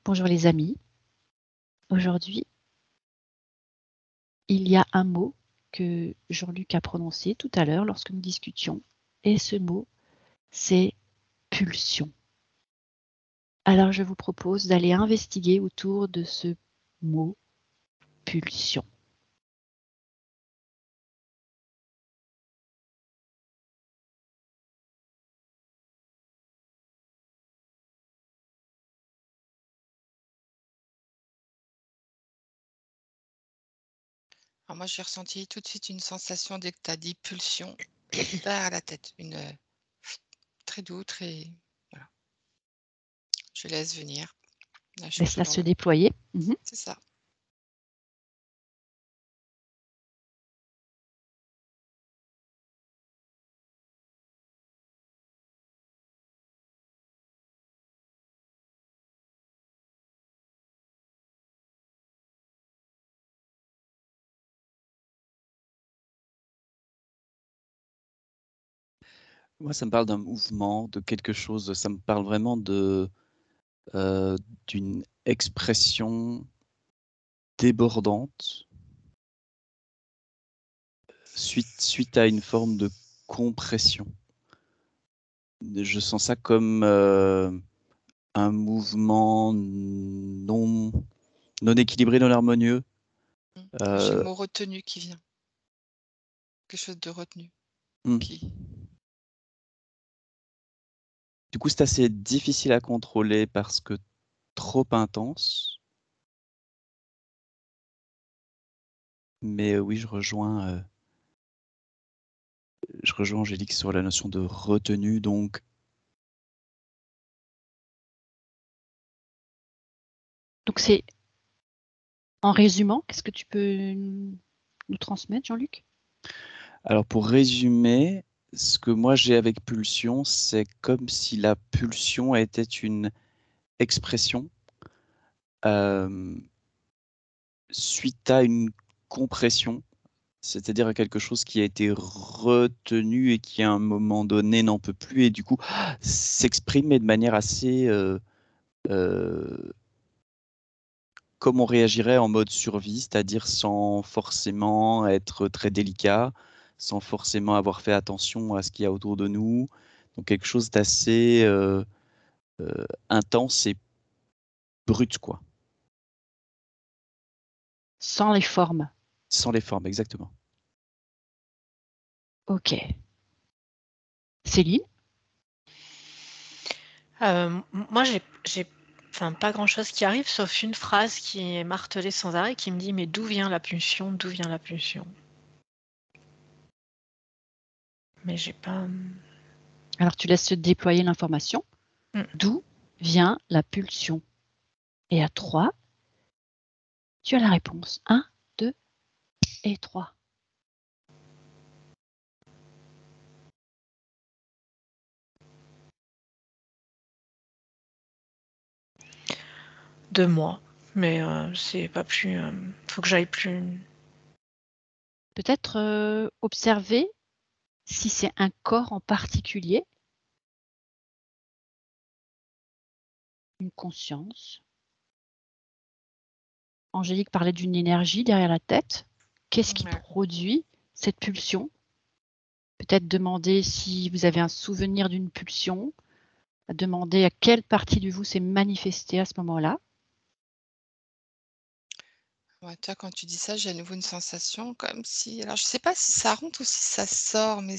Bonjour les amis. Aujourd'hui, il y a un mot que Jean-Luc a prononcé tout à l'heure lorsque nous discutions. Et ce mot, c'est pulsion. Alors je vous propose d'aller investiguer autour de ce mot pulsion. Alors moi, j'ai ressenti tout de suite une sensation dès que tu as dit pulsion derrière la tête, une très doux, très voilà. Je laisse venir. Là, je suis Laisse-la toujours se déployer. c'est ça. Moi, ça me parle d'un mouvement, de quelque chose, ça me parle vraiment d'une expression débordante suite à une forme de compression. Je sens ça comme, un mouvement non équilibré, non harmonieux. J'ai le mot retenu qui vient. Quelque chose de retenu qui Du coup, c'est assez difficile à contrôler parce que trop intense. Mais oui, je rejoins Angélique sur la notion de retenue, donc c'est, en résumant, qu'est-ce que tu peux nous transmettre, Jean-Luc? alors pour résumer, ce que moi j'ai avec pulsion, c'est comme si la pulsion était une expression suite à une compression, c'est-à-dire à quelque chose qui a été retenu et qui à un moment donné n'en peut plus et du coup s'exprime mais de manière assez comme on réagirait en mode survie, c'est-à-dire sans forcément être très délicat, sans forcément avoir fait attention à ce qu'il y a autour de nous. Donc quelque chose d'assez intense et brut, quoi. Sans les formes. Sans les formes, exactement. Ok. Céline? Moi, j'ai pas grand-chose qui arrive, sauf une phrase qui est martelée sans arrêt, qui me dit: «Mais d'où vient la pulsion? D'où vient la pulsion?» Mais j'ai pas, Alors tu laisses se déployer l'information. D'où vient la pulsion? Et à 3, tu as la réponse. 1, 2 et 3. de moi, mais c'est pas plus, faut que j'aille plus. Peut-être observer si c'est un corps en particulier, une conscience. Angélique parlait d'une énergie derrière la tête. Qu'est-ce qui produit cette pulsion? Peut-être demander si vous avez un souvenir d'une pulsion, demander à quelle partie de vous s'est manifestée à ce moment-là. ouais, tu vois, quand tu dis ça, j'ai à nouveau une sensation comme si alors je sais pas si ça rentre ou si ça sort, mais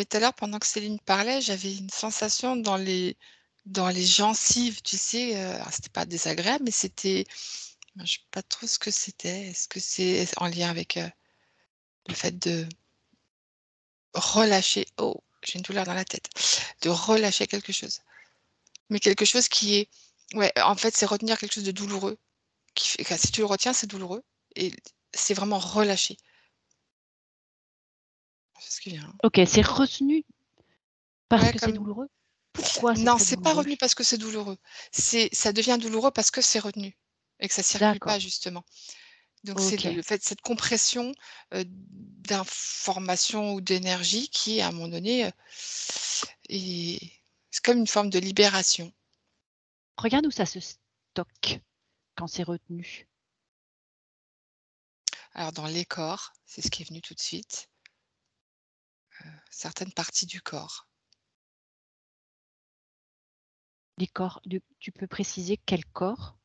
tout à l'heure pendant que Céline parlait, j'avais une sensation dans les gencives, tu sais, alors c'était pas désagréable, mais c'était je sais pas trop ce que c'était. Est-ce que c'est en lien avec, le fait de relâcher oh, j'ai une douleur dans la tête, de relâcher quelque chose. Mais quelque chose qui est ouais, en fait, c'est retenir quelque chose de douloureux qui fait que si tu le retiens, c'est douloureux et c'est vraiment relâcher. C'est ce qui vient. Ok, c'est retenu parce Ouais, que c'est comme douloureux? Pourquoi c'est non, très c'est pas douloureux? revenu parce que c'est douloureux. Ça devient douloureux parce que c'est retenu et que ça circule pas D'accord. justement. Donc c'est Ok. le fait cette compression, d'informations ou d'énergie qui, à un moment donné, est c'est comme une forme de libération. Regarde où ça se stocke quand c'est retenu. Alors dans les corps, c'est ce qui est venu tout de suite. Certaines parties du corps. Les corps, tu peux préciser quel corps?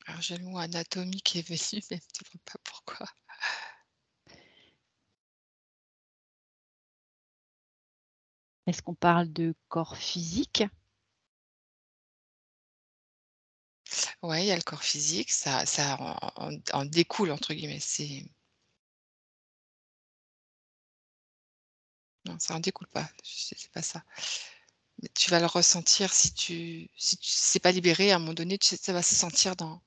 Alors j'ai le mot anatomie qui est venu, mais tu ne vois pas pourquoi. Est-ce qu'on parle de corps physique? Ouais, il y a le corps physique, ça en découle entre guillemets. Non, ça en découle pas. C'est pas ça. Mais tu vas le ressentir si c'est pas libéré à un moment donné, ça va se sentir dans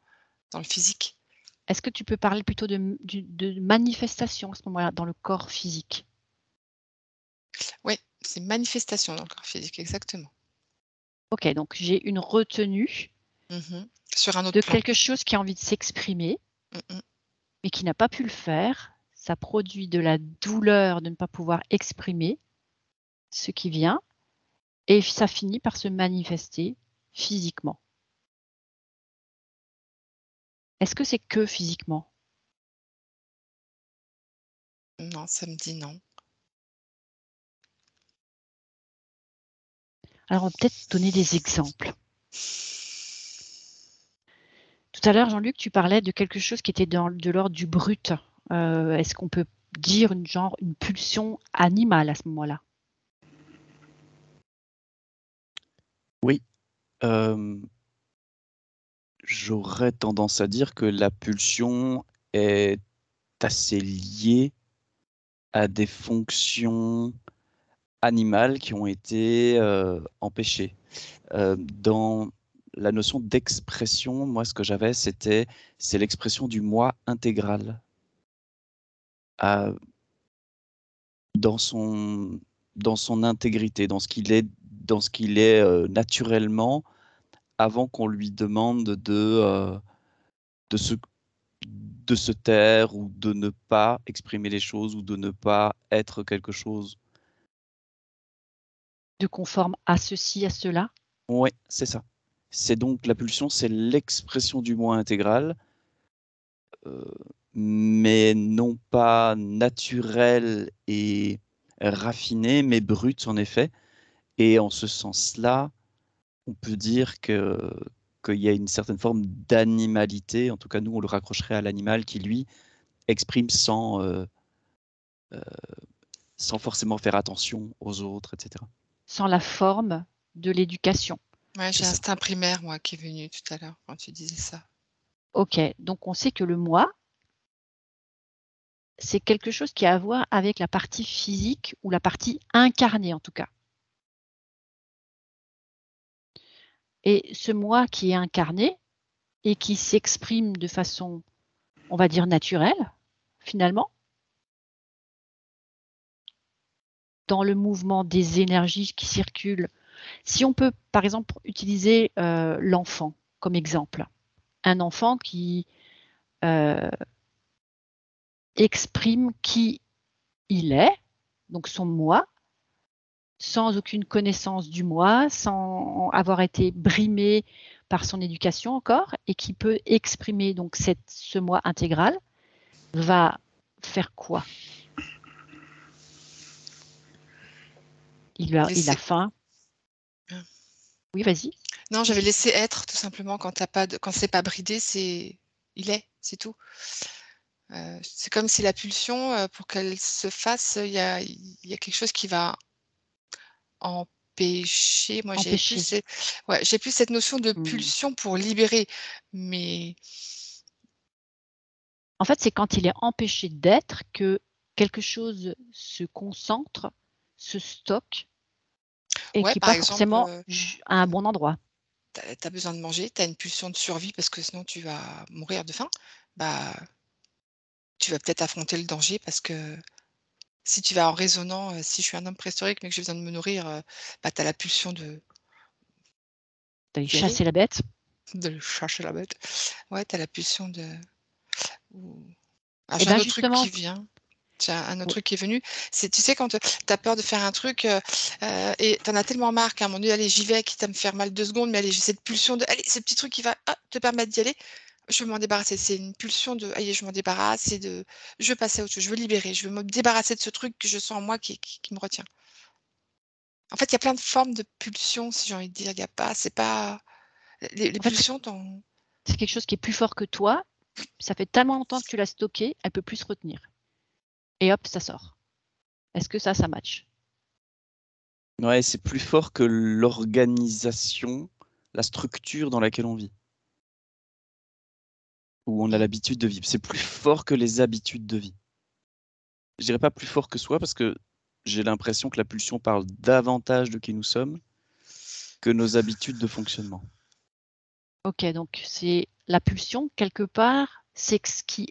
le physique. Est-ce que tu peux parler plutôt de manifestation à ce moment-là dans le corps physique? Oui, c'est manifestation dans le corps physique, exactement. Ok, donc j'ai une retenue Sur un autre de plan. quelque chose qui a envie de s'exprimer, mais qui n'a pas pu le faire. Ça produit de la douleur de ne pas pouvoir exprimer ce qui vient, et ça finit par se manifester physiquement. Est-ce que c'est que physiquement? Non, ça me dit non. Alors, on va peut-être donner des exemples. Tout à l'heure, Jean-Luc, tu parlais de quelque chose qui était de l'ordre du brut. Est-ce qu'on peut dire une pulsion animale à ce moment-là? Oui. J'aurais tendance à dire que la pulsion est assez liée à des fonctions animales qui ont été empêchées. Dans la notion d'expression, moi, ce que j'avais, c'est l'expression du moi intégral. Dans son intégrité, dans ce qu'il est naturellement, avant qu'on lui demande de se taire ou de ne pas exprimer les choses ou de ne pas être quelque chose. De conforme à ceci, à cela? Oui, c'est ça. C'est donc la pulsion, c'est l'expression du moi intégral, mais non pas naturelle et raffinée, mais brute en effet. Et en ce sens-là, on peut dire qu'il y a une certaine forme d'animalité. En tout cas, nous, on le raccrocherait à l'animal qui, lui, exprime sans forcément faire attention aux autres, etc. Sans la forme de l'éducation. Ouais, j'ai instinct primaire, moi, qui est venu tout à l'heure quand tu disais ça. Ok, donc on sait que le moi, c'est quelque chose qui a à voir avec la partie physique ou la partie incarnée en tout cas. Et ce moi qui est incarné et qui s'exprime de façon, on va dire, naturelle, finalement, dans le mouvement des énergies qui circulent. Si on peut, par exemple, utiliser l'enfant comme exemple, un enfant qui exprime qui il est, donc son moi, sans aucune connaissance du moi, sans avoir été brimé par son éducation encore, et qui peut exprimer donc ce moi intégral, va faire quoi? Il a faim. Oui, vas-y. Non, j'avais laissé être, tout simplement, quand c'est pas bridé, il est, c'est tout. C'est comme si la pulsion, pour qu'elle se fasse, il y a quelque chose qui va empêcher. Moi, j'ai Empêcher. plus cette notion de pulsion pour libérer, mais en fait, c'est quand il est empêché d'être que quelque chose se concentre, se stocke et ouais, qui n'est par pas exemple, forcément à un bon endroit. tu as besoin de manger, tu as une pulsion de survie parce que sinon tu vas mourir de faim. Bah, tu vas peut-être affronter le danger parce que si tu vas en raisonnant, si je suis un homme préhistorique mais que j'ai besoin de me nourrir, bah, tu as la pulsion D'aller d'y aller, chasser la bête. de chercher la bête. Ouais, tu as la pulsion de ou Et j'ai un bien autre truc justement, qui vient. J'ai un autre Oui. truc qui est venu. C'est, tu sais, quand tu as peur de faire un truc et tu en as tellement marre qu'à un moment donné, allez, j'y vais, quitte à me faire mal 2 secondes, mais allez, j'ai cette pulsion de, allez, ce petit truc qui va te permettre d'y aller. Je veux m'en débarrasser. C'est une pulsion de, allez, je m'en débarrasse, je veux passer à autre chose, je veux libérer, je veux me débarrasser de ce truc que je sens en moi qui me retient. En fait, il y a plein de formes de pulsions, si j'ai envie de dire. Il y a pas, c'est pas les En fait, pulsions. c'est quelque chose qui est plus fort que toi. Ça fait tellement longtemps que tu l'as stocké, elle peut plus se retenir. Et hop, ça sort. Est-ce que ça match? Ouais, c'est plus fort que l'organisation, la structure dans laquelle on vit. Où on a l'habitude de vivre. C'est plus fort que les habitudes de vie. Je dirais pas plus fort que soi parce que j'ai l'impression que la pulsion parle davantage de qui nous sommes que nos habitudes de fonctionnement. Ok, donc c'est la pulsion, quelque part, c'est ce qui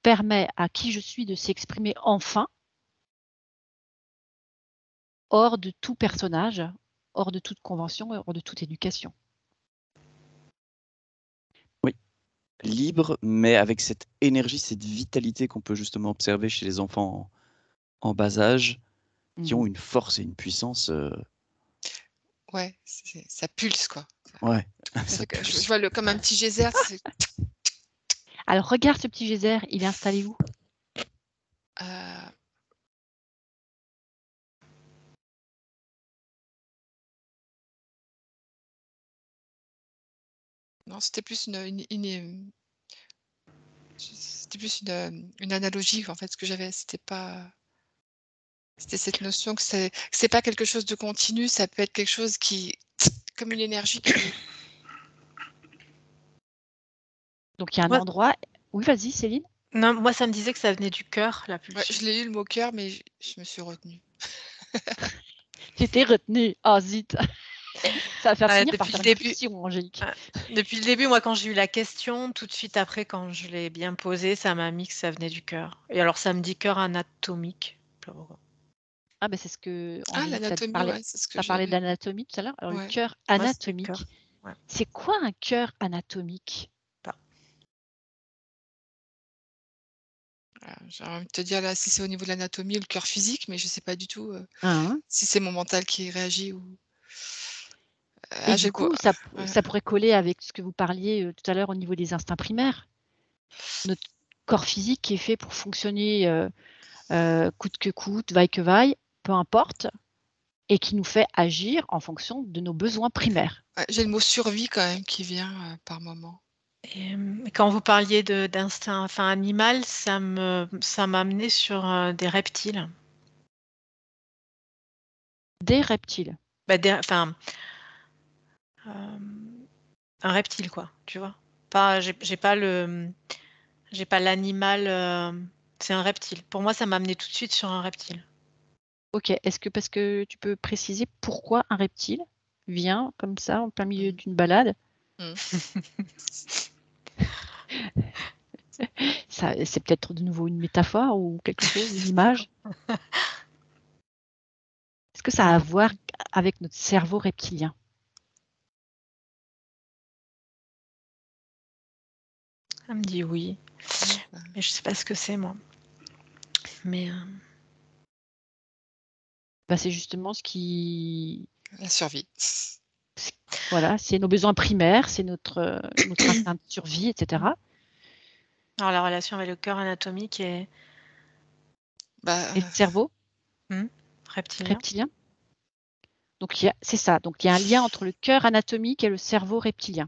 permet à qui je suis de s'exprimer enfin, hors de tout personnage, hors de toute convention, hors de toute éducation. Oui, libre, mais avec cette énergie, cette vitalité qu'on peut justement observer chez les enfants en bas âge, qui ont une force et une puissance. Ouais, ça pulse, quoi. Ouais, ça Je pulse. vois comme un petit geyser. Alors regarde ce petit geyser, il est installé où? Non, c'était plus c'était plus une analogie, en fait, ce que j'avais. C'était cette notion que c'est pas quelque chose de continu, ça peut être quelque chose qui, comme une énergie qui. Donc il y a un Ouais. endroit. Oui, vas-y, Céline. Non, moi, ça me disait que ça venait du cœur, la Ouais, pulsion. je l'ai eu le mot cœur, mais je me suis retenue. Tu t'es retenue. Oh zut. Ça va faire Ouais, finir par depuis faire le une début. pulsion, Angélique. Depuis le début, moi, quand j'ai eu la question, tout de suite après, quand je l'ai bien posée, ça m'a mis que ça venait du cœur. Et alors, ça me dit cœur anatomique. Je sais pas pourquoi. Ah, ben c'est ce que Angélique L'anatomie, ouais, c'est ce que t'as parlé j'avais. d'anatomie tout à l'heure. Alors, le Ouais. cœur Moi, c'était le anatomique, cœur. Ouais. c'est quoi un cœur anatomique? J'ai envie de te dire là si c'est au niveau de l'anatomie ou le cœur physique, mais je sais pas du tout Hein? si c'est mon mental qui réagit ou. Et J'ai du coup, ouais. ça pourrait coller avec ce que vous parliez tout à l'heure au niveau des instincts primaires. Notre corps physique qui est fait pour fonctionner coûte que coûte, vaille que vaille, peu importe, et qui nous fait agir en fonction de nos besoins primaires. Ouais, j'ai le mot survie quand même qui vient par moment. Et quand vous parliez d'instinct, enfin animal, ça m'a amené sur des reptiles. Des reptiles. Bah, enfin, un reptile, quoi, tu vois. Pas, j'ai pas l'animal. C'est un reptile. Pour moi, ça m'a amené tout de suite sur un reptile. Ok, est-ce que parce que tu peux préciser pourquoi un reptile vient comme ça en plein milieu d'une balade? C'est peut-être de nouveau une métaphore ou quelque chose, une image? Est-ce que ça a à voir avec notre cerveau reptilien? Elle me dit oui, mais je sais pas ce que c'est, moi. Mais C'est justement ce qui... La survie. Voilà, c'est nos besoins primaires, c'est notre instinct de survie, etc. Alors, la relation avec le cœur anatomique et Et le cerveau reptilien. Donc, c'est ça. Donc, il y a un lien entre le cœur anatomique et le cerveau reptilien.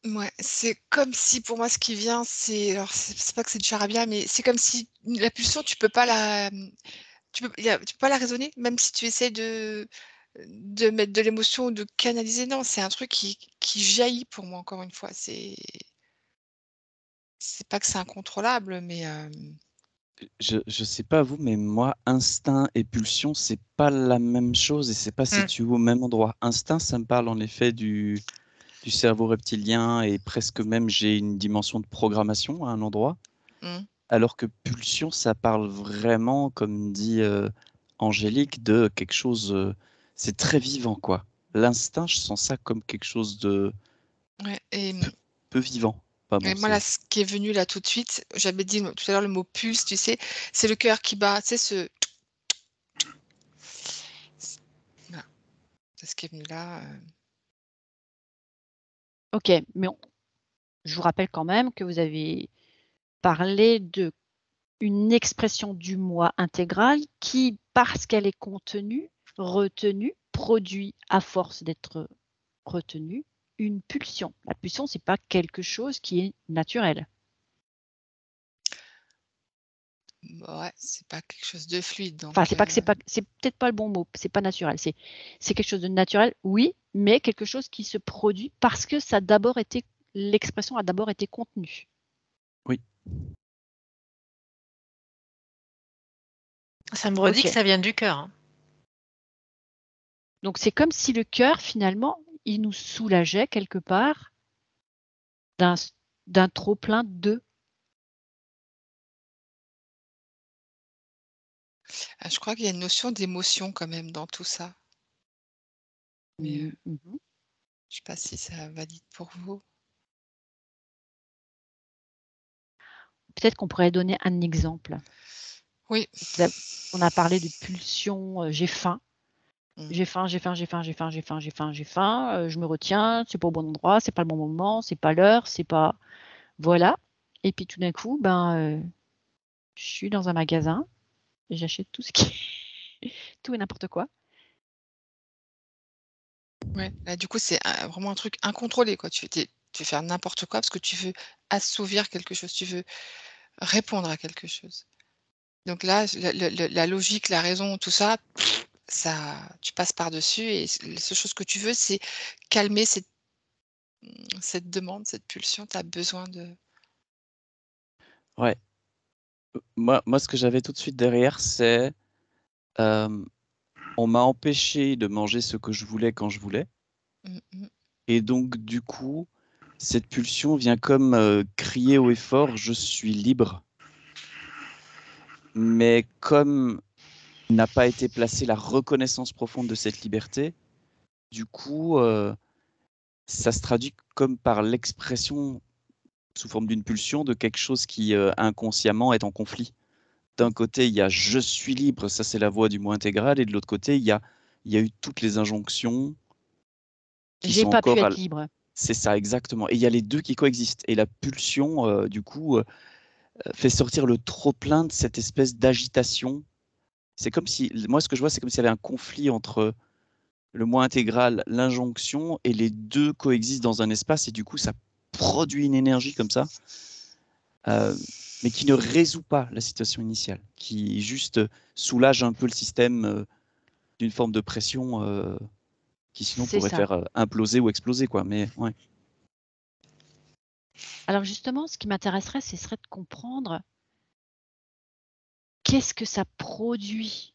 Ouais, c'est comme si pour moi ce qui vient, alors c'est pas que c'est du charabia, mais c'est comme si la pulsion, tu peux pas tu peux pas la raisonner, même si tu essaies de mettre de l'émotion ou de canaliser. Non, c'est un truc qui jaillit pour moi, encore une fois. C'est pas que c'est incontrôlable, mais Je sais pas vous, mais moi, instinct et pulsion, c'est pas la même chose et c'est pas situé au même endroit. Instinct, ça me parle en effet du cerveau reptilien et presque même j'ai une dimension de programmation à un endroit. Alors que pulsion, ça parle vraiment, comme dit Angélique, de quelque chose. C'est très vivant, quoi. L'instinct, je sens ça comme quelque chose de ouais, et peu vivant. pas bon Et moi, là, signe. ce qui est venu là tout de suite, j'avais dit tout à l'heure le mot pulse, tu sais, c'est le cœur qui bat, tu sais, voilà, c'est ce qui est venu là. Ok, mais je vous rappelle quand même que vous avez parlé de une expression du moi intégral qui, parce qu'elle est contenue, retenue, produit à force d'être retenue une pulsion. La pulsion, c'est pas quelque chose qui est naturel. Ouais, c'est pas quelque chose de fluide, donc Enfin, c'est pas que c'est peut-être pas le bon mot, c'est pas naturel. C'est quelque chose de naturel, oui, mais quelque chose qui se produit parce que ça a d'abord été, l'expression a d'abord été contenue. Oui. Ça me redit Ok. que ça vient du cœur. Hein. Donc c'est comme si le cœur, finalement, il nous soulageait quelque part d'un trop-plein de. je crois qu'il y a une notion d'émotion quand même dans tout ça. Mais Mhm. je sais pas si ça valide pour vous. Peut-être qu'on pourrait donner un exemple. Oui. On a parlé de pulsion, j'ai faim. Mm. J'ai faim, j'ai faim, j'ai faim, j'ai faim, j'ai faim, j'ai faim, j'ai faim. Je me retiens, c'est pas au bon endroit, c'est pas le bon moment, c'est pas l'heure, c'est pas. Voilà. Et puis tout d'un coup, je suis dans un magasin et j'achète tout ce qui tout et n'importe quoi. Ouais. Là, du coup, c'est vraiment un truc incontrôlé, quoi. Tu veux faire n'importe quoi parce que tu veux assouvir quelque chose, tu veux répondre à quelque chose. Donc là, la logique, la raison, tout ça, tu passes par-dessus et la seule chose que tu veux, c'est calmer cette demande, cette pulsion. Tu as besoin de. Ouais. Moi, ce que j'avais tout de suite derrière, c'est on m'a empêché de manger ce que je voulais quand je voulais. Mm, mm. Et donc, du coup, cette pulsion vient comme crier haut et fort, je suis libre. Mais comme n'a pas été placée la reconnaissance profonde de cette liberté, du coup, ça se traduit comme par l'expression sous forme d'une pulsion de quelque chose qui inconsciemment est en conflit. D'un côté, il y a je suis libre, ça c'est la voix du moi intégral, et de l'autre côté, il y a eu toutes les injonctions qui J'ai sont pas pu encore être libre. C'est ça, exactement. Et il y a les deux qui coexistent. Et la pulsion, du coup, fait sortir le trop-plein de cette espèce d'agitation. C'est comme si, moi, ce que je vois, c'est comme s'il y avait un conflit entre le moi intégral, l'injonction, et les deux coexistent dans un espace, et du coup, ça produit une énergie comme ça, mais qui ne résout pas la situation initiale, qui juste soulage un peu le système d'une forme de pression qui sinon C'est pourrait ça. faire imploser ou exploser, quoi. Mais ouais. Alors justement, ce qui m'intéresserait, ce serait de comprendre qu'est-ce que ça produit,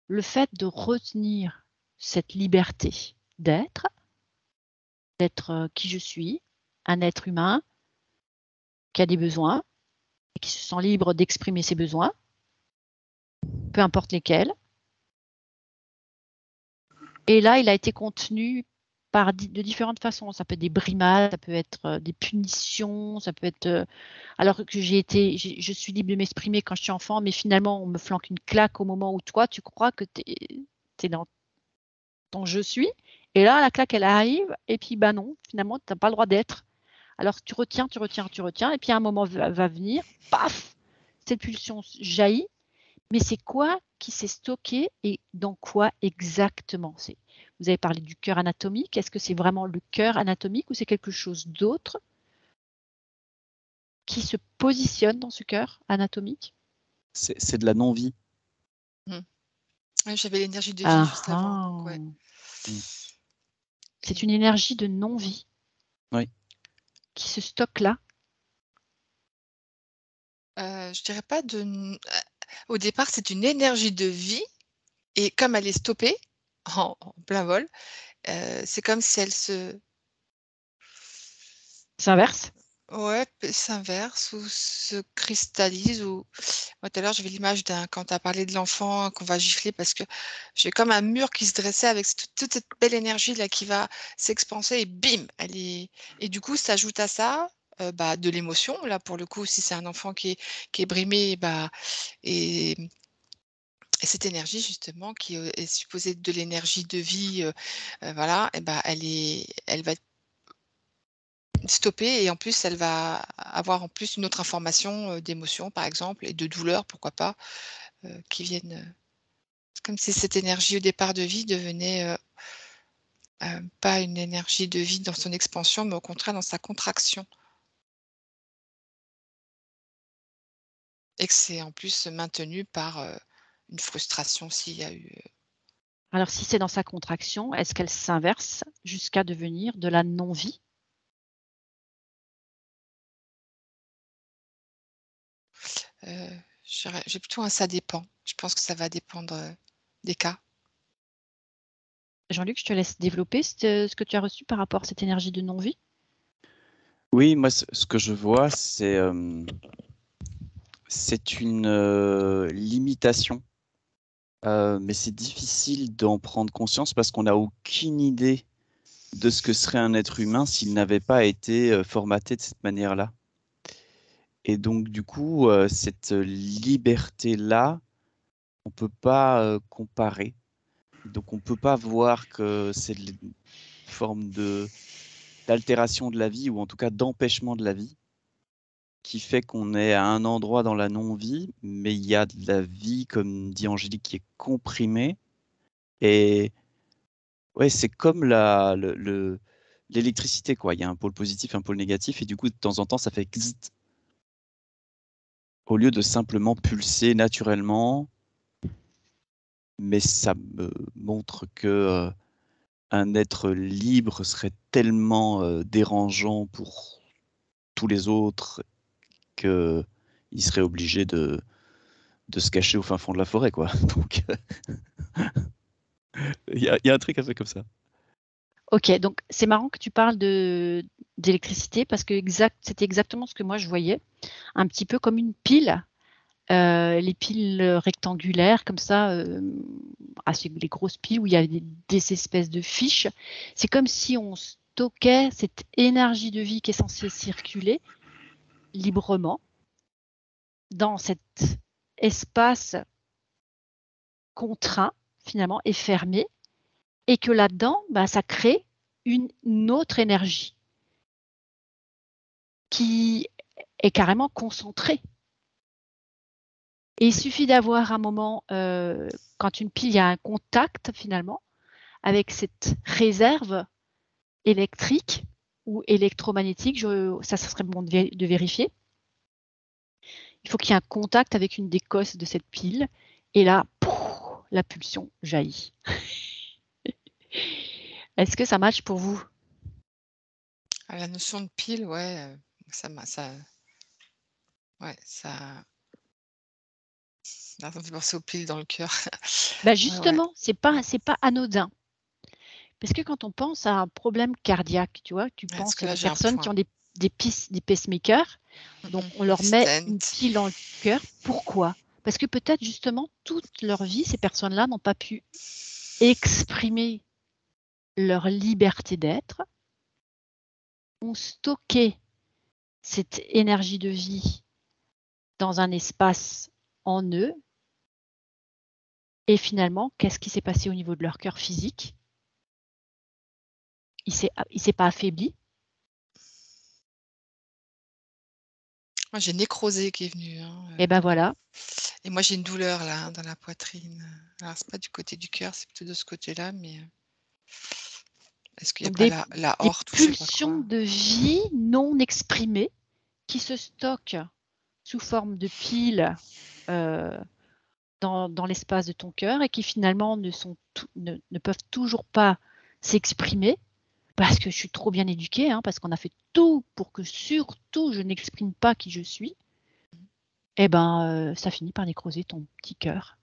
le fait de retenir cette liberté d'être qui je suis, un être humain qui a des besoins et qui se sent libre d'exprimer ses besoins, peu importe lesquels. Et là, il a été contenu de différentes façons. Ça peut être des brimades, ça peut être des punitions, ça peut être alors que je suis libre de m'exprimer quand je suis enfant, mais finalement on me flanque une claque au moment où toi tu crois que tu es dans ton je suis, et là la claque elle arrive, et puis non, finalement tu n'as pas le droit d'être. Alors tu retiens, tu retiens, tu retiens, et puis un moment va venir, paf, cette pulsion jaillit. Mais c'est quoi qui s'est stocké et dans quoi exactement? Vous avez parlé du cœur anatomique. Est-ce que c'est vraiment le cœur anatomique ou c'est quelque chose d'autre qui se positionne dans ce cœur anatomique? C'est de la non-vie. Ouais, j'avais l'énergie de vie juste avant. Donc ouais. C'est une énergie de non-vie qui se stocke là. Je dirais pas au départ, c'est une énergie de vie et comme elle est stoppée en plein vol, c'est comme si elle se S'inverse. Ouais, s'inverse ou se cristallise ou moi tout à l'heure j'avais l'image quand tu as parlé de l'enfant qu'on va gifler parce que j'ai comme un mur qui se dressait avec toute cette belle énergie là qui va s'expanser et bim, et du coup s'ajoute à ça, bah, de l'émotion. Là pour le coup, si c'est un enfant qui est brimé, bah et cette énergie justement qui, est supposée être de l'énergie de vie, voilà, et bah, elle va être stoppée et en plus elle va avoir en plus une autre information, d'émotion par exemple et de douleur pourquoi pas, qui viennent, c'est comme si cette énergie au départ de vie devenait, pas une énergie de vie dans son expansion, mais au contraire dans sa contraction et que c'est en plus maintenu par, une frustration s'il y a eu, Alors si c'est dans sa contraction, est-ce qu'elle s'inverse jusqu'à devenir de la non-vie? j'ai plutôt un ça dépend. Je pense que ça va dépendre, des cas. Jean-Luc, je te laisse développer ce que tu as reçu par rapport à cette énergie de non-vie. Oui, moi, ce que je vois, c'est une limitation, mais c'est difficile d'en prendre conscience parce qu'on n'a aucune idée de ce que serait un être humain s'il n'avait pas été formaté de cette manière-là. Et donc, du coup, cette liberté-là, on ne peut pas comparer. Donc, on ne peut pas voir que c'est une forme d'altération de la vie ou en tout cas d'empêchement de la vie qui fait qu'on est à un endroit dans la non-vie, mais il y a de la vie, comme dit Angélique, qui est comprimée. Et ouais, c'est comme l'électricité, quoi. Il y a un pôle positif, un pôle négatif, et du coup, de temps en temps, ça fait xzt, au lieu de simplement pulser naturellement. Mais ça me montre que un être libre serait tellement dérangeant pour tous les autres qu'il serait obligé de se cacher au fin fond de la forêt, quoi. Donc, il y a un truc un peu comme ça. Ok, donc c'est marrant que tu parles d'électricité parce que c'était exactement ce que moi je voyais, un petit peu comme une pile, les piles rectangulaires comme ça, les grosses piles où il y a des espèces de fiches. C'est comme si on stockait cette énergie de vie qui est censée circuler librement dans cet espace contraint finalement et fermé, et que là-dedans, bah, ça crée une autre énergie qui est carrément concentrée. Et il suffit d'avoir un moment, quand une pile, il y a un contact finalement avec cette réserve électrique ou électromagnétique, ça serait bon de vérifier. Il faut qu'il y ait un contact avec une des cosses de cette pile, et là, pouf, la pulsion jaillit. Est-ce que ça match pour vous? Ah, la notion de pile, ouais, ça ouais, ça me fait penser aux piles dans le cœur. Bah Ouais, ouais. justement, c'est pas anodin. Parce que quand on pense à un problème cardiaque, tu vois, tu Parce penses que à là, des j'ai un personnes qui point. ont des pacemakers, donc on Des leur met une stents. pile dans le cœur. Pourquoi? Parce que peut-être justement toute leur vie, ces personnes-là n'ont pas pu exprimer leur liberté d'être, ont stocké cette énergie de vie dans un espace en eux, et finalement, qu'est-ce qui s'est passé au niveau de leur cœur physique? Il s'est pas affaibli. Moi, j'ai nécrosé qui est venu, hein, Et ben voilà. et moi, j'ai une douleur là, hein, dans la poitrine. Alors c'est pas du côté du cœur, c'est plutôt de ce côté-là, mais est-ce qu'il y a Donc pas des la des horte ou je sais pas pulsions quoi? de vie non exprimées qui se stockent sous forme de piles, heu, dans l'espace de ton cœur, et qui finalement ne peuvent toujours pas s'exprimer parce que je suis trop bien éduquée, hein, parce qu'on a fait tout pour que surtout je n'exprime pas qui je suis. Et ben, ça finit par nécroser ton petit cœur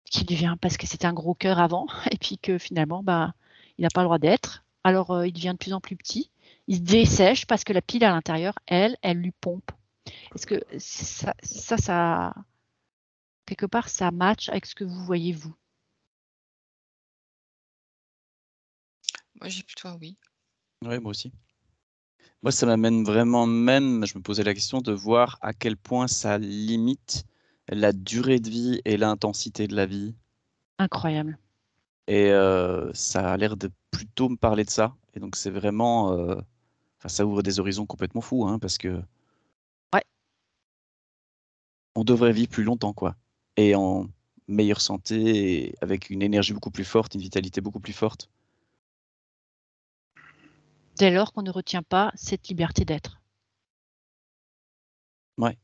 qui devient, parce que c'était un gros cœur avant et puis que finalement, bah, il n'a pas le droit d'être. Alors, il devient de plus en plus petit, Il se dessèche parce que la pile à l'intérieur, elle lui pompe. Est-ce que ça, quelque part, ça match avec ce que vous voyez, vous? Moi, j'ai plutôt un oui. Ouais, moi aussi. Moi, ça m'amène vraiment même, je me posais la question de voir à quel point ça limite la durée de vie et l'intensité de la vie. Incroyable. Et ça a l'air de plutôt me parler de ça. Et donc, c'est vraiment... enfin, ça ouvre des horizons complètement fous, hein, parce que Ouais. on devrait vivre plus longtemps, quoi. Et en meilleure santé, et avec une énergie beaucoup plus forte, une vitalité beaucoup plus forte. Dès lors qu'on ne retient pas cette liberté d'être. Ouais.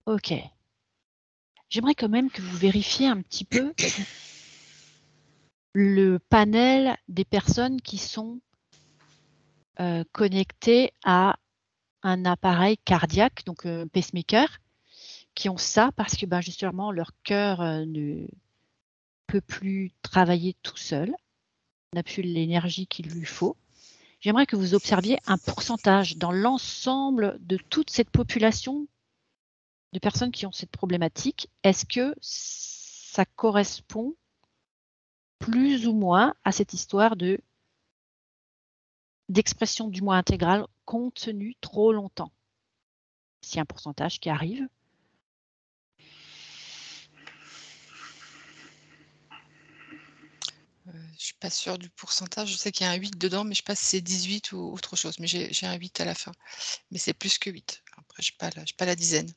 Ok. J'aimerais quand même que vous vérifiez un petit peu le panel des personnes qui sont connectées à un appareil cardiaque, donc pacemaker, qui ont ça parce que justement leur cœur ne peut plus travailler tout seul, n'a plus l'énergie qu'il lui faut. J'aimerais que vous observiez un pourcentage dans l'ensemble de toute cette population de personnes qui ont cette problématique. Est-ce que ça correspond plus ou moins à cette histoire d'expression du moi intégrale contenue trop longtemps? S'il y a un pourcentage qui arrive. Je suis pas sûre du pourcentage. Je sais qu'il y a un 8 dedans, mais je sais pas si c'est 18 ou autre chose. Mais j'ai un 8 à la fin. Mais c'est plus que 8. Après, j'ai pas la dizaine.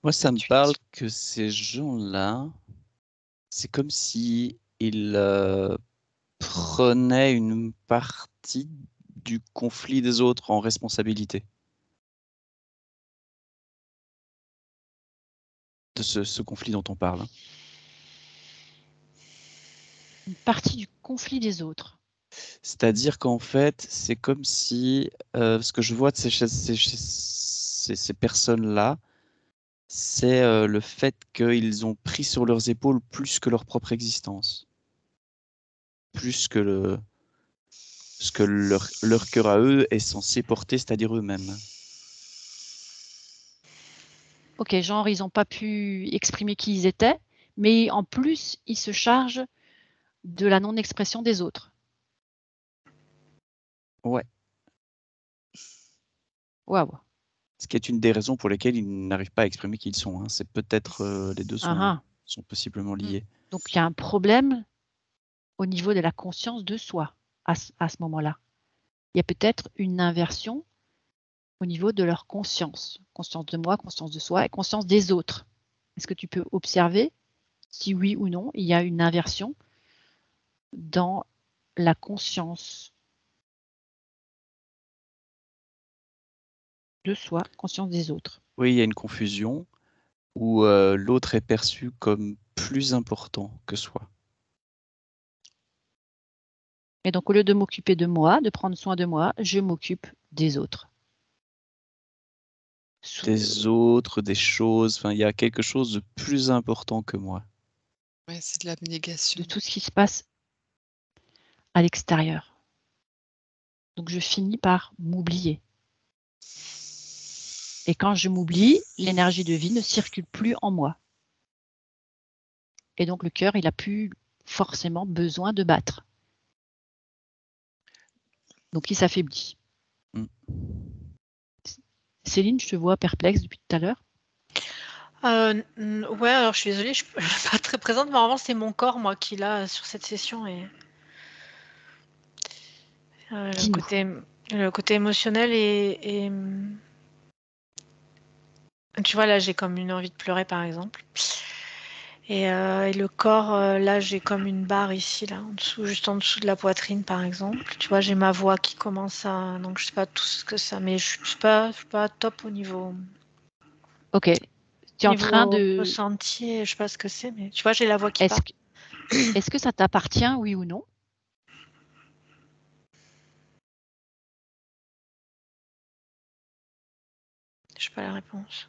Moi, ça me parle que ces gens-là, c'est comme si ils prenaient une partie du conflit des autres en responsabilité. De ce conflit dont on parle. Une partie du conflit des autres. C'est-à-dire qu'en fait, c'est comme si ce que je vois de ces personnes-là, c'est le fait qu'ils ont pris sur leurs épaules plus que leur propre existence. Plus que ce que leur cœur à eux est censé porter, c'est-à-dire eux-mêmes. Ok, genre, ils n'ont pas pu exprimer qui ils étaient, mais en plus, ils se chargent de la non-expression des autres. Ouais. Waouh. Ce qui est une des raisons pour lesquelles ils n'arrivent pas à exprimer qui ils sont. Hein. C'est peut-être les deux sont possiblement liés. Donc, il y a un problème au niveau de la conscience de soi à ce moment-là. Il y a peut-être une inversion au niveau de leur conscience. Conscience de moi, conscience de soi et conscience des autres. Est-ce que tu peux observer si oui ou non, il y a une inversion dans la conscience de soi, conscience des autres? Oui, il y a une confusion où l'autre est perçu comme plus important que soi. Et donc, au lieu de m'occuper de moi, de prendre soin de moi, je m'occupe des autres. Des autres, des choses, enfin, il y a quelque chose de plus important que moi. Ouais, c'est de l'abnégation. De tout ce qui se passe à l'extérieur. Donc, je finis par m'oublier. Et quand je m'oublie, l'énergie de vie ne circule plus en moi. Et donc, le cœur, il n'a plus forcément besoin de battre. Donc, il s'affaiblit. Mm. Céline, je te vois perplexe depuis tout à l'heure. Ouais, alors je suis désolée, je ne suis pas très présente, mais normalement c'est mon corps, moi, qui l'a sur cette session. Et le côté émotionnel et tu vois, là j'ai comme une envie de pleurer par exemple. Et le corps, là j'ai comme une barre ici, là, en dessous, juste en dessous de la poitrine par exemple. Tu vois, j'ai ma voix qui commence à. Donc je sais pas tout ce que ça, mais je suis pas top au niveau. Ok. Tu es en train Niveau de. ressenti, je sais pas ce que c'est, mais tu vois, j'ai la voix qui part. Est-ce que ça t'appartient, oui ou non? Je sais pas la réponse.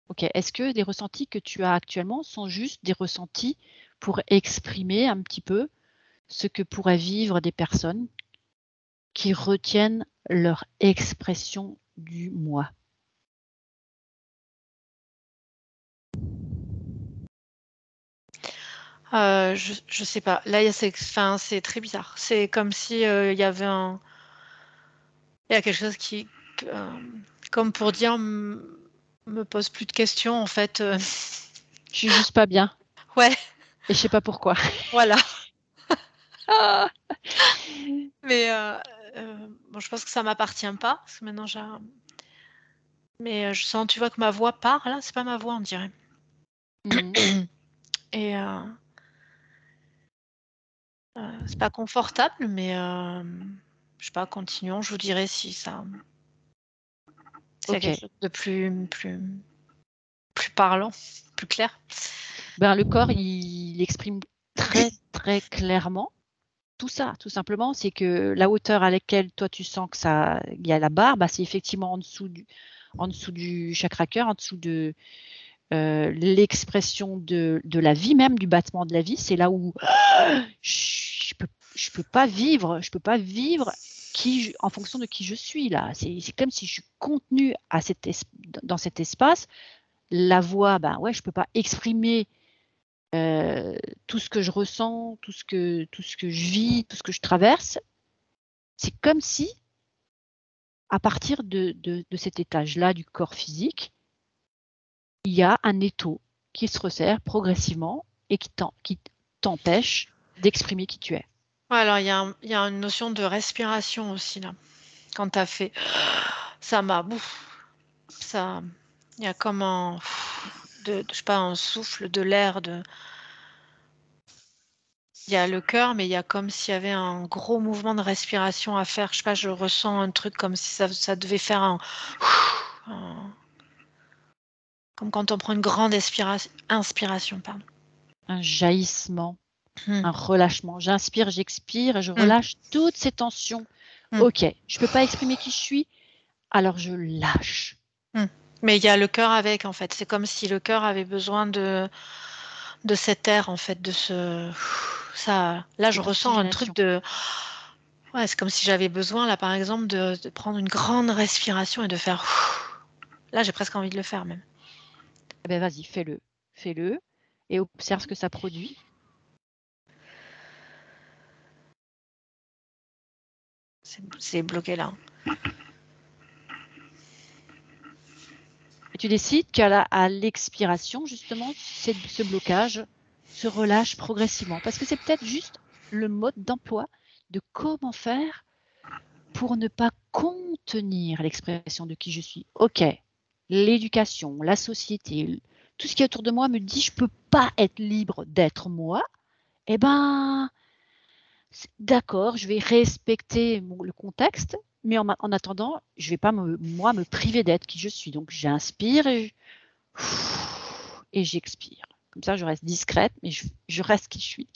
Ok. Est-ce que les ressentis que tu as actuellement sont juste des ressentis pour exprimer un petit peu ce que pourraient vivre des personnes qui retiennent leur expression du moi? Je sais pas. Là, c'est très bizarre. C'est comme si il y avait il y a quelque chose qui, comme pour dire, me pose plus de questions en fait. Je suis juste pas bien Ouais, et je sais pas pourquoi. voilà. Ah. Mais bon, je pense que ça m'appartient pas parce que maintenant mais je sens, tu vois, que ma voix part là. C'est pas ma voix, on dirait. Mhm. Et c'est pas confortable, mais je sais pas. Continuons. Je vous dirai si ça, s'il y a Ok. quelque chose de plus parlant, plus clair. Ben, le corps, il exprime très, très clairement tout ça, tout simplement. C'est que la hauteur à laquelle toi, tu sens que il y a la barre, bah, c'est effectivement en dessous du chakra cœur, en dessous de l'expression de la vie même, du battement de la vie. C'est là où je peux pas vivre, en fonction de qui je suis là. C'est comme si je suis contenue dans cet espace. La voix, ben ouais, je peux pas exprimer tout ce que je ressens, tout ce que je vis, tout ce que je traverse. C'est comme si, à partir de cet étage-là du corps physique, il y a un étau qui se resserre progressivement et qui t'empêche d'exprimer qui tu es. Ouais, alors il y a une notion de respiration aussi là. Quand tu as fait ça ça, il y a comme je sais pas, un souffle de l'air il y a le cœur, mais il y a comme s'il y avait un gros mouvement de respiration à faire. Je sais pas, je ressens un truc comme si ça devait faire comme quand on prend une grande inspiration, pardon. Un jaillissement, Mmh. un relâchement. J'inspire, j'expire et je Mmh. relâche toutes ces tensions. Mmh. Ok, je peux pas exprimer qui je suis, alors je lâche. Mais il y a le cœur avec, en fait. C'est comme si le cœur avait besoin de cet air, en fait, ça. Là, je Cette ressens un truc oxygénation. ouais, c'est comme si j'avais besoin, là, par exemple, de prendre une grande respiration et de faire. Là, j'ai presque envie de le faire, même. Eh ben vas-y, fais-le et observe ce que ça produit. C'est bloqué là. Et tu décides à l'expiration, justement, ce blocage se relâche progressivement. Parce que c'est peut-être juste le mode d'emploi de comment faire pour ne pas contenir l'expression de qui je suis. Ok, l'éducation, la société, tout ce qui est autour de moi me dit je ne peux pas être libre d'être moi. Eh ben, d'accord, je vais respecter le contexte, mais en attendant, je ne vais pas me priver d'être qui je suis. Donc j'inspire et j'expire. Comme ça, je reste discrète, mais je reste qui je suis.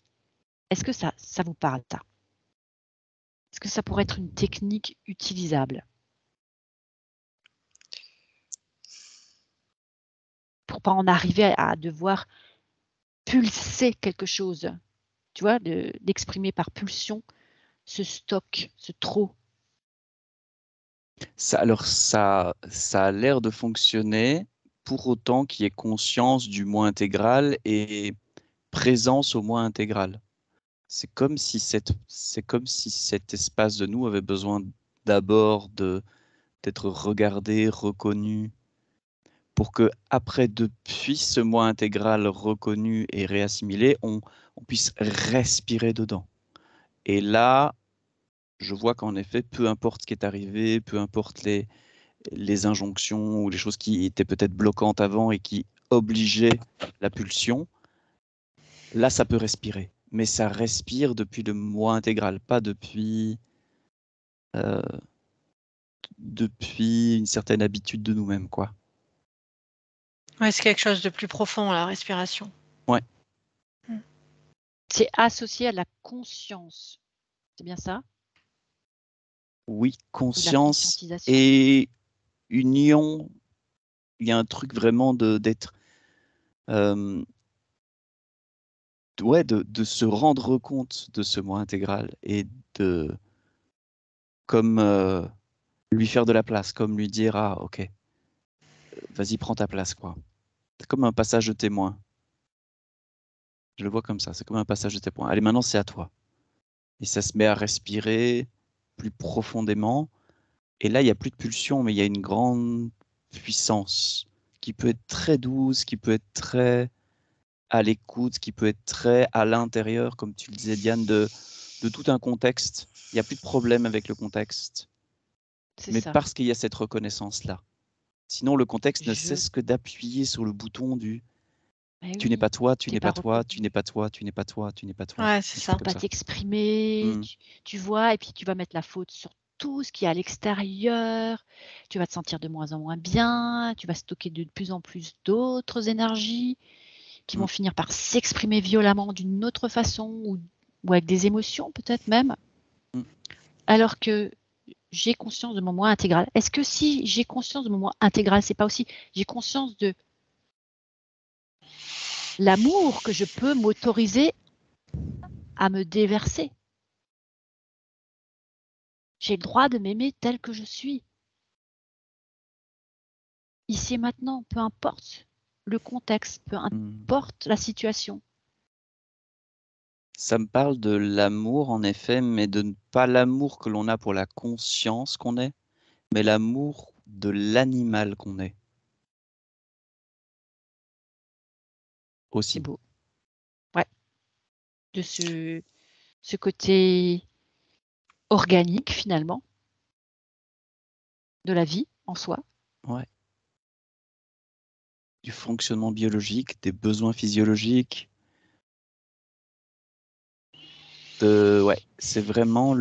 Est-ce que ça vous parle, ça? Est-ce que ça pourrait être une technique utilisable pour pas en arriver à devoir pulser quelque chose, tu vois, d'exprimer par pulsion ce stock, ce trop? Ça a l'air de fonctionner pour autant qu'il y ait conscience du moi intégral et présence au moi intégral. C'est comme si cet espace de nous avait besoin d'abord d'être regardé, reconnu, pour que après, depuis ce moi intégral reconnu et réassimilé, on puisse respirer dedans. Et là, je vois qu'en effet, peu importe ce qui est arrivé, peu importe les injonctions ou les choses qui étaient peut-être bloquantes avant et qui obligeaient la pulsion, là, ça peut respirer. Mais ça respire depuis le moi intégral, pas depuis une certaine habitude de nous-mêmes, quoi. Ouais, c'est quelque chose de plus profond, la respiration. Ouais. C'est associé à la conscience. C'est bien ça? Oui, Ou la conscience conscientisation? et union il y a un truc vraiment d'être... de se rendre compte de ce moi intégral et de... Comme lui faire de la place, comme lui dire, ah, ok, vas-y, prends ta place, quoi. C'est comme un passage de témoin. Je le vois comme ça, c'est comme un passage de témoin. Allez, maintenant, c'est à toi. Et ça se met à respirer plus profondément. Et là, il n'y a plus de pulsion, mais il y a une grande puissance qui peut être très douce, qui peut être très à l'écoute, qui peut être très à l'intérieur, comme tu le disais, Diane, de tout un contexte. Il n'y a plus de problème avec le contexte, C'est mais ça. parce qu'il y a cette reconnaissance-là. Sinon, le contexte ne Je- cesse que d'appuyer sur le bouton du Eh tu n'es oui, pas toi, tu t'es n'es pas pas toi, tu reconnu. n'es pas toi, tu n'es pas toi, tu n'es pas toi. Ouais, c'est Un ça. truc comme Pas ça. t'exprimer, Mm. tu vois, et puis tu vas mettre la faute sur tout ce qui est à l'extérieur, tu vas te sentir de moins en moins bien, tu vas stocker de plus en plus d'autres énergies qui vont finir par s'exprimer violemment d'une autre façon ou avec des émotions peut-être même, Mm. alors que j'ai conscience de mon moi intégral. Est-ce que si j'ai conscience de mon moi intégral, c'est pas aussi j'ai conscience de l'amour que je peux m'autoriser à me déverser? J'ai le droit de m'aimer tel que je suis. Ici et maintenant, peu importe le contexte, peu importe la situation. Ça me parle de l'amour, en effet, mais de pas l'amour que l'on a pour la conscience qu'on est, mais l'amour de l'animal qu'on est. C'est Aussi. beau. Ouais. De ce côté organique, finalement, de la vie en soi. Ouais. Du fonctionnement biologique, des besoins physiologiques. Ouais, c'est vraiment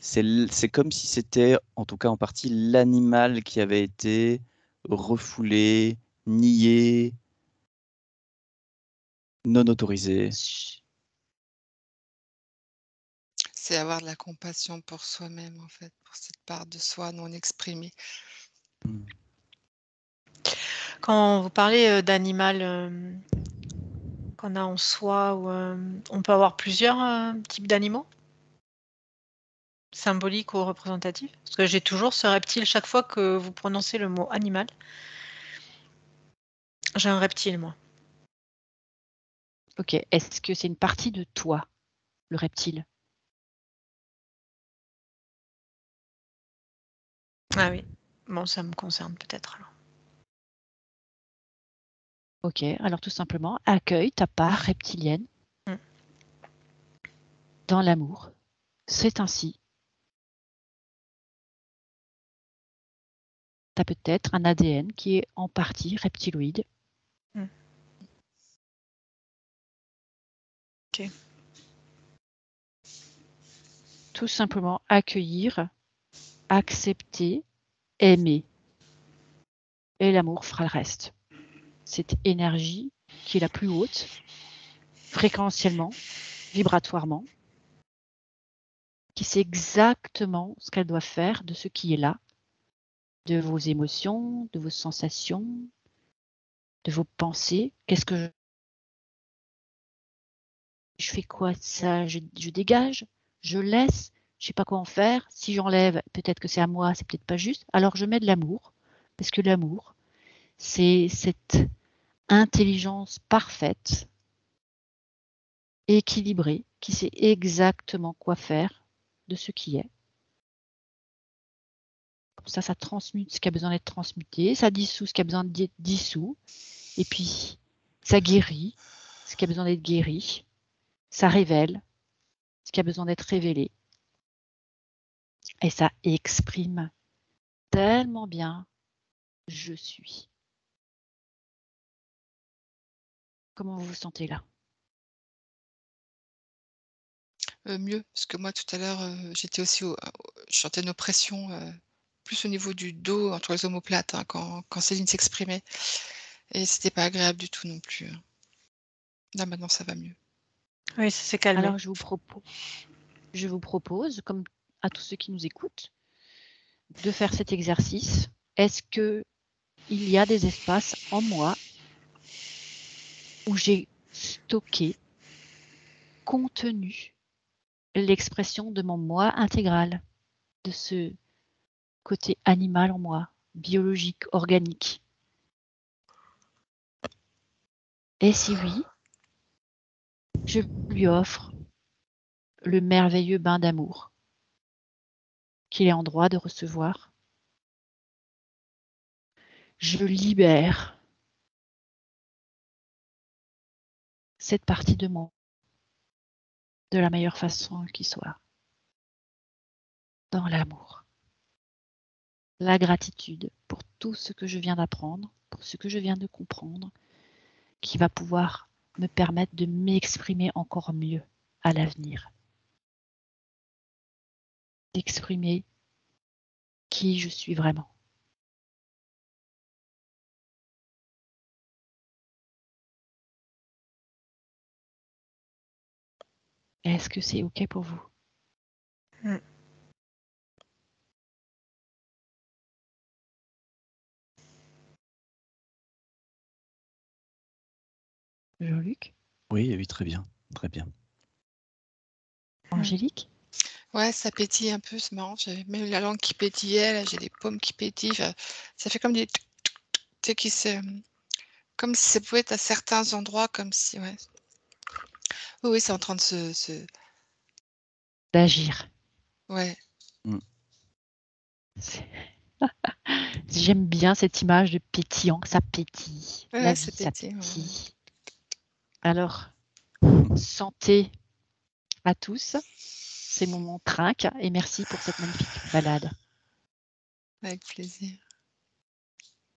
c'est comme si c'était, en tout cas en partie, l'animal qui avait été refoulé, nié, non autorisé. C'est avoir de la compassion pour soi-même, en fait, pour cette part de soi non exprimée. Mm. Quand vous parlez d'animal qu'on a en soi, ou, on peut avoir plusieurs types d'animaux symboliques ou représentatifs? Parce que j'ai toujours ce reptile chaque fois que vous prononcez le mot animal. J'ai un reptile, moi. Ok. Est-ce que c'est une partie de toi, le reptile? Ah oui. Bon, ça me concerne peut-être alors. Ok. Alors tout simplement, accueille ta part reptilienne dans l'amour. C'est ainsi. Tu as peut-être un ADN qui est en partie reptiloïde. Ok. Tout simplement accueillir, accepter, aimer. Et l'amour fera le reste. Cette énergie qui est la plus haute, fréquentiellement, vibratoirement, qui sait exactement ce qu'elle doit faire de ce qui est là, de vos émotions, de vos sensations, de vos pensées. Qu'est-ce que je fais quoi de ça? Je dégage, je laisse, je sais pas quoi en faire. Si j'enlève, peut-être que c'est à moi, c'est peut-être pas juste. Alors je mets de l'amour, parce que l'amour, c'est cette intelligence parfaite, équilibrée, qui sait exactement quoi faire de ce qui est. Comme ça transmute ce qui a besoin d'être transmuté, ça dissout ce qui a besoin d'être dissous, et puis ça guérit ce qui a besoin d'être guéri, ça révèle ce qui a besoin d'être révélé, et ça exprime tellement bien je suis. Comment vous vous sentez là? Mieux, parce que moi tout à l'heure, j'étais aussi je sentais une oppression, plus au niveau du dos, entre les omoplates, hein, quand Céline s'exprimait et c'était pas agréable du tout non plus, hein. Là maintenant ça va mieux. Oui, ça s'est calmé. Alors je vous propose, comme à tous ceux qui nous écoutent, de faire cet exercice. Est-ce que il y a des espaces en moi où j'ai stocké, contenu l'expression de mon moi intégral, de ce côté animal en moi, biologique, organique. Et si oui, je lui offre le merveilleux bain d'amour qu'il est en droit de recevoir. Je libère cette partie de moi de la meilleure façon qui soit, dans l'amour, la gratitude pour tout ce que je viens d'apprendre, pour ce que je viens de comprendre, qui va pouvoir me permettre de m'exprimer encore mieux à l'avenir, d'exprimer qui je suis vraiment. Est-ce que c'est OK pour vous? Jean-Luc? Oui, oui, très bien, très bien. Angélique? Ouais, ça pétille un peu, c'est marrant. J'avais même la langue qui pétillait, là, j'ai les paumes qui pétillent. Ça fait comme des tu sais, qui se comme si ça pouvait être à certains endroits, comme si ouais. Oui, oui, c'est en train de se D'agir. ouais. J'aime bien cette image de pétillant, ça pétille. Ouais, La ouais, vie, ça ça pétille, ouais. pétille. Alors, santé à tous. C'est mon trinque et merci pour cette magnifique balade. Avec plaisir.